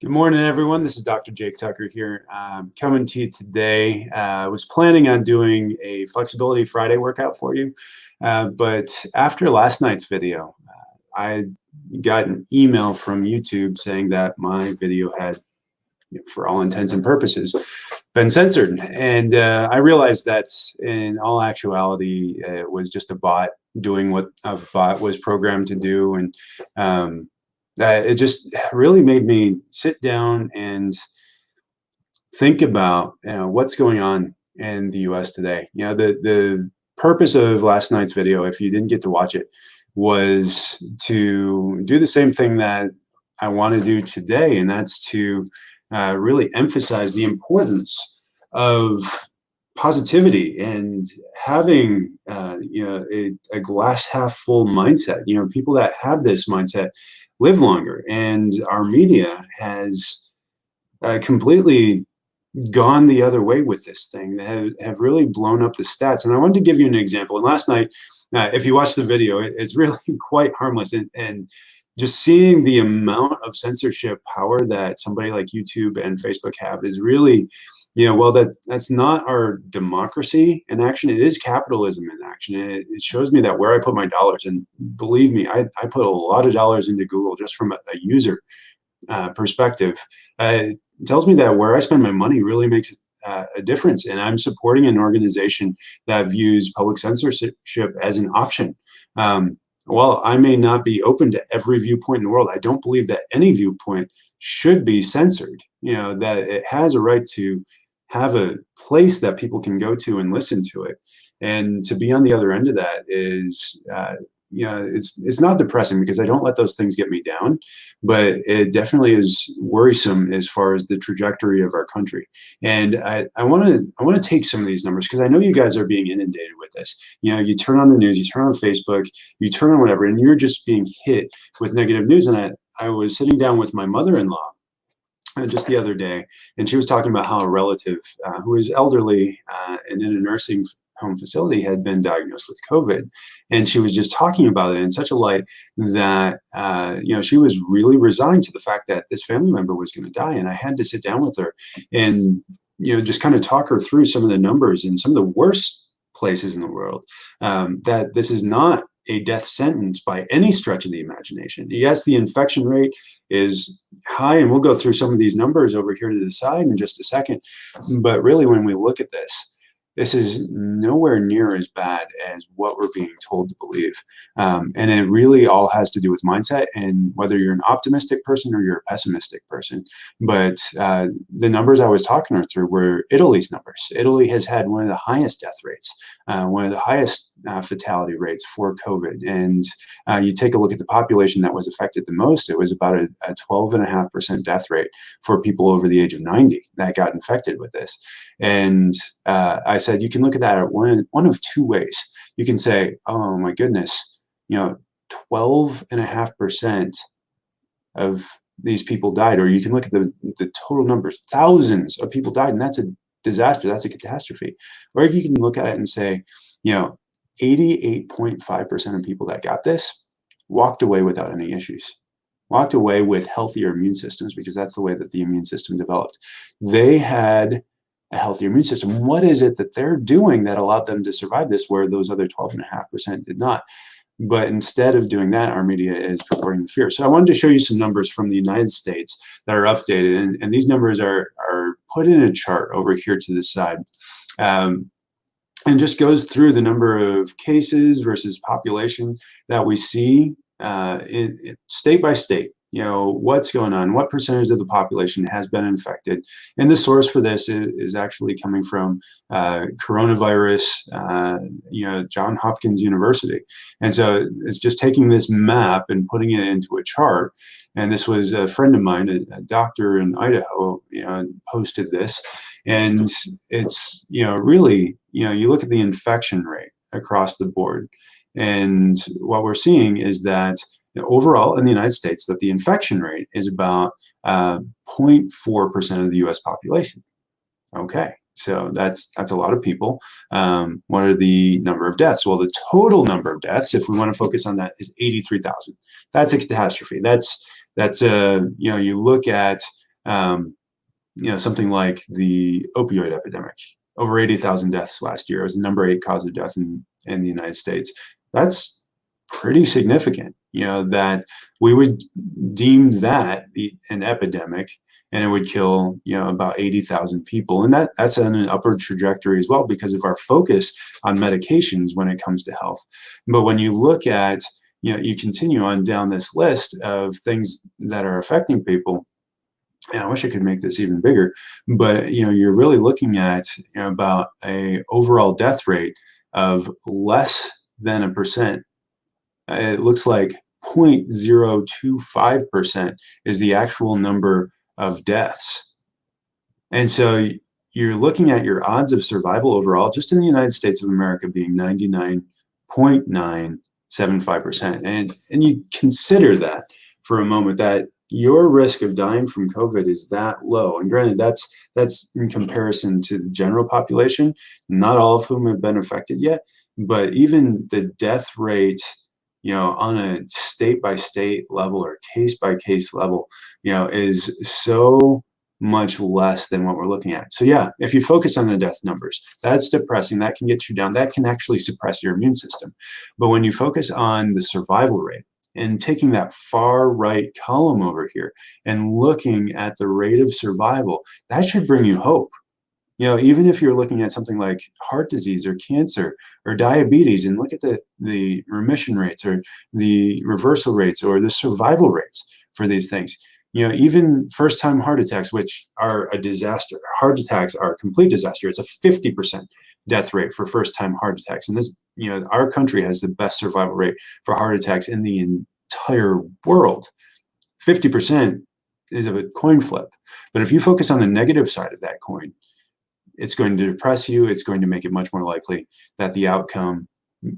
Good morning, everyone. This is Dr. Jake Tucker here. Coming to you today. I was planning on doing a Flexibility Friday workout for you, but after last night's video, I got an email from YouTube saying that my video had, for all intents and purposes, been censored. And I realized that in all actuality, it was just a bot doing what a bot was programmed to do. And it just really made me sit down and think about what's going on in the US today. The purpose of last night's video, if you didn't get to watch it, was to do the same thing that I want to do today, and that's to really emphasize the importance of positivity and having a glass half full mindset. People that have this mindset live longer, and our media has completely gone the other way with this thing. They have really blown up the stats. And I wanted to give you an example. And last night, if you watch the video, it's really quite harmless. And just seeing the amount of censorship power that somebody like YouTube and Facebook have is really, well, that's not our democracy in action. It is capitalism in action. It shows me that where I put my dollars, and believe me, I put a lot of dollars into Google just from a user perspective. It tells me that where I spend my money really makes a difference, and I'm supporting an organization that views public censorship as an option. While I may not be open to every viewpoint in the world, I don't believe that any viewpoint should be censored. That it has a right to have a place that people can go to and listen to it. And to be on the other end of that is it's not depressing, because I don't let those things get me down, but it definitely is worrisome as far as the trajectory of our country. And I want to take some of these numbers, because I know you guys are being inundated with this. You turn on the news, you turn on Facebook, you turn on whatever, and you're just being hit with negative news. And I was sitting down with my mother-in-law just the other day, and she was talking about how a relative who is elderly and in a nursing home facility had been diagnosed with COVID. And she was just talking about it in such a light that, she was really resigned to the fact that this family member was going to die. And I had to sit down with her and, just kind of talk her through some of the numbers and some of the worst places in the world, that this is not a death sentence by any stretch of the imagination. Yes, the infection rate is high, and we'll go through some of these numbers over here to the side in just a second. But really, when we look at this is nowhere near as bad as what we're being told to believe. And it really all has to do with mindset, and whether you're an optimistic person or you're a pessimistic person. But the numbers I was talking her through were Italy's numbers. Italy has had one of the highest death rates, one of the highest fatality rates for COVID. And you take a look at the population that was affected the most, it was about a 12.5% death rate for people over the age of 90 that got infected with this. And I said, you can look at that one of two ways. You can say, oh my goodness, 12.5% of these people died. Or you can look at the total numbers, thousands of people died, and that's a disaster, that's a catastrophe. Or you can look at it and say, 88.5% of people that got this walked away without any issues, walked away with healthier immune systems, because that's the way that the immune system developed. They had a healthier immune system. What is it that they're doing that allowed them to survive this, where those other 12.5% did not? But instead of doing that, our media is reporting the fear. So I wanted to show you some numbers from the United States that are updated. And these numbers are put in a chart over here to the side. And just goes through the number of cases versus population that we see in state by state. What's going on, what percentage of the population has been infected. And the source for this is actually coming from coronavirus, Johns Hopkins University. And so it's just taking this map and putting it into a chart. And this was a friend of mine, a doctor in Idaho, posted this. And it's, really, you look at the infection rate across the board. And what we're seeing is that overall in the United States, that the infection rate is about 0.4% of the US population. Okay, so that's a lot of people. What are the number of deaths? Well, the total number of deaths, if we want to focus on that, is 83,000. That's a catastrophe. That's you look at Something like the opioid epidemic, over 80,000 deaths last year. It was the number 8 cause of death in the United States. That's pretty significant, that we would deem that an epidemic, and it would kill, about 80,000 people. And that's on an upward trajectory as well because of our focus on medications when it comes to health. But when you look at, you continue on down this list of things that are affecting people, and I wish I could make this even bigger, but you're really looking at about a overall death rate of less than 1%. It looks like 0.025% is the actual number of deaths. And so you're looking at your odds of survival overall, just in the United States of America, being 99.975%. And you consider that for a moment, that your risk of dying from COVID is that low. And granted, that's in comparison to the general population, not all of whom have been affected yet, but even the death rate, on a state-by-state level or case-by-case level, is so much less than what we're looking at. So yeah, if you focus on the death numbers, that's depressing. That can get you down. That can actually suppress your immune system. But when you focus on the survival rate and taking that far right column over here and looking at the rate of survival, that should bring you hope. Even if you're looking at something like heart disease or cancer or diabetes, and look at the remission rates or the reversal rates or the survival rates for these things. Even first-time heart attacks, which are a disaster. Heart attacks are a complete disaster. It's a 50% death rate for first-time heart attacks. And this, our country has the best survival rate for heart attacks in the entire world. 50% is a coin flip. But if you focus on the negative side of that coin, it's going to depress you. It's going to make it much more likely that the outcome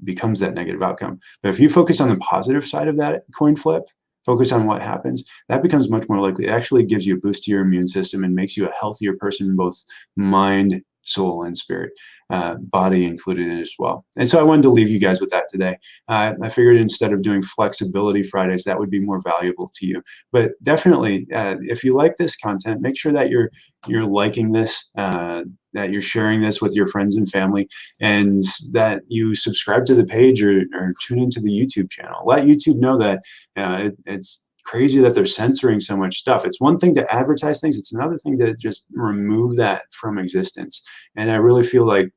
becomes that negative outcome. But if you focus on the positive side of that coin flip, focus on what happens, that becomes much more likely. It actually gives you a boost to your immune system and makes you a healthier person, both mind, soul, and spirit, body included in it as well. And so I wanted to leave you guys with that today. I figured instead of doing flexibility Fridays, that would be more valuable to you. But definitely, if you like this content, make sure that you're liking this, that you're sharing this with your friends and family, and that you subscribe to the page or tune into the YouTube channel. Let YouTube know that it's crazy that they're censoring so much stuff. It's one thing to advertise things. It's another thing to just remove that from existence. And I really feel like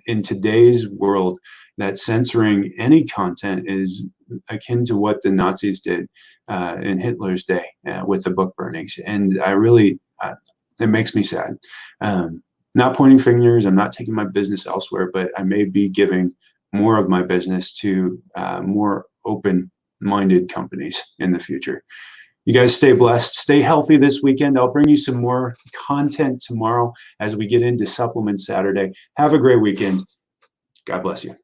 in today's world that censoring any content is akin to what the Nazis did in Hitler's day with the book burnings. And I really, it makes me sad. Not pointing fingers, I'm not taking my business elsewhere, but I may be giving more of my business to more open-minded companies in the future. You guys stay blessed, stay healthy this weekend. I'll bring you some more content tomorrow as we get into Supplement Saturday. Have a great weekend. God bless you.